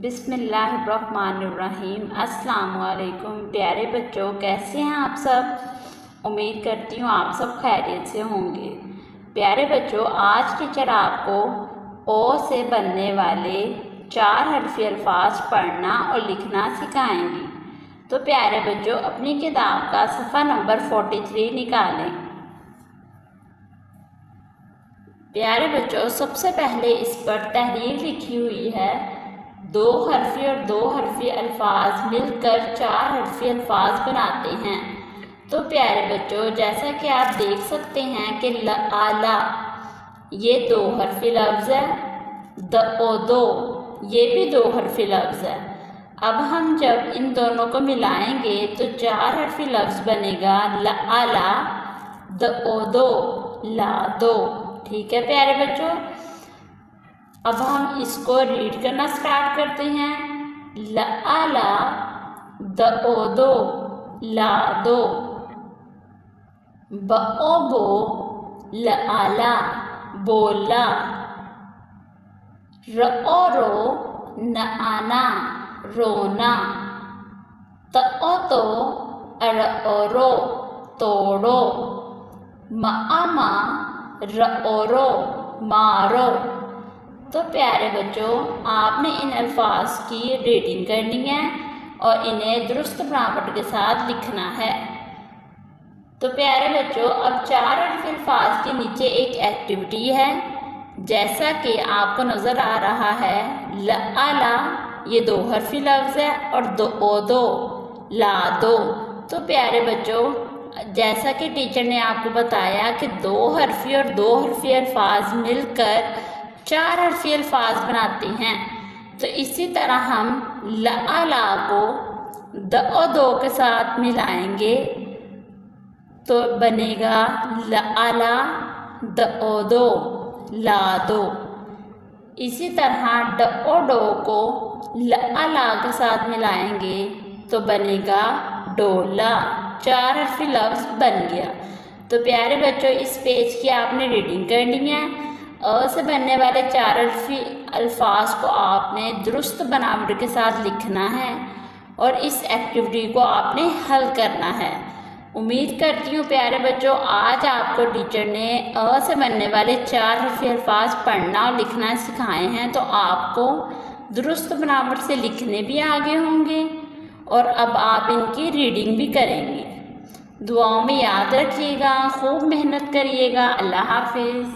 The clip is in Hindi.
बिस्मिल्लाहिर्रहमानिर्रहीम। अस्सलाम वालेकुम प्यारे बच्चों, कैसे हैं आप सब। उम्मीद करती हूँ आप सब खैरियत से होंगे। प्यारे बच्चों, आज टीचर आपको ओ से बनने वाले 4 हरफी अल्फाज पढ़ना और लिखना सिखाएंगी। तो प्यारे बच्चों, अपनी किताब का सफ़ा नंबर 43 निकालें। प्यारे बच्चों, सबसे पहले इस पर तहरीर लिखी हुई है। 2 हरफी और 2 हरफी अल्फाज मिलकर 4 हरफी अल्फाज बनाते हैं। तो प्यारे बच्चों, जैसा कि आप देख सकते हैं कि आला ये 2 हरफी लफ्ज़ है, दो ये भी 2 हरफी लफ्ज़ है। अब हम जब इन दोनों को मिलाएंगे तो 4 हरफी लफ्ज़ बनेगा आला दो ला दो। ठीक है प्यारे बच्चों, अब हम इसको रीड करना स्टार्ट करते हैं। आला दो ला दो, बो आला बोला, रो न आना रोना, तो रो तोड़ो, मामा रो मारो। तो प्यारे बच्चों, आपने इन अल्फाज की रीडिंग करनी है और इन्हें दुरुस्त बनावट के साथ लिखना है। तो प्यारे बच्चों, अब 4 हरफी अल्फाज के नीचे एक एक्टिविटी है, जैसा कि आपको नज़र आ रहा है। आला ये 2 हरफी लफ्ज़ है और दो ला दो। तो प्यारे बच्चों, जैसा कि टीचर ने आपको बताया कि 2 हरफी और 2 हरफी अल्फाज मिलकर 4 हरफी अल्फाज बनाते हैं। तो इसी तरह हम ला को दो के साथ मिलाएंगे तो बनेगा आला दो ला दो। इसी तरह डो को ला के साथ मिलाएंगे तो बनेगा डोला। 4 हरफी लफ्ज़ बन गया। तो प्यारे बच्चों, इस पेज की आपने रीडिंग करनी है। अ से बनने वाले 4 हरफी अल्फाज को आपने दुरुस्त बनावट के साथ लिखना है और इस एक्टिविटी को आपने हल करना है। उम्मीद करती हूँ प्यारे बच्चों, आज आपको टीचर ने अ से बनने वाले 4 हरफी अल्फाज पढ़ना और लिखना सिखाए हैं। तो आपको दुरुस्त बनावट से लिखने भी आगे होंगे और अब आप इनकी रीडिंग भी करेंगे। दुआओं में याद रखिएगा, खूब मेहनत करिएगा। अल्लाह हाफिज़।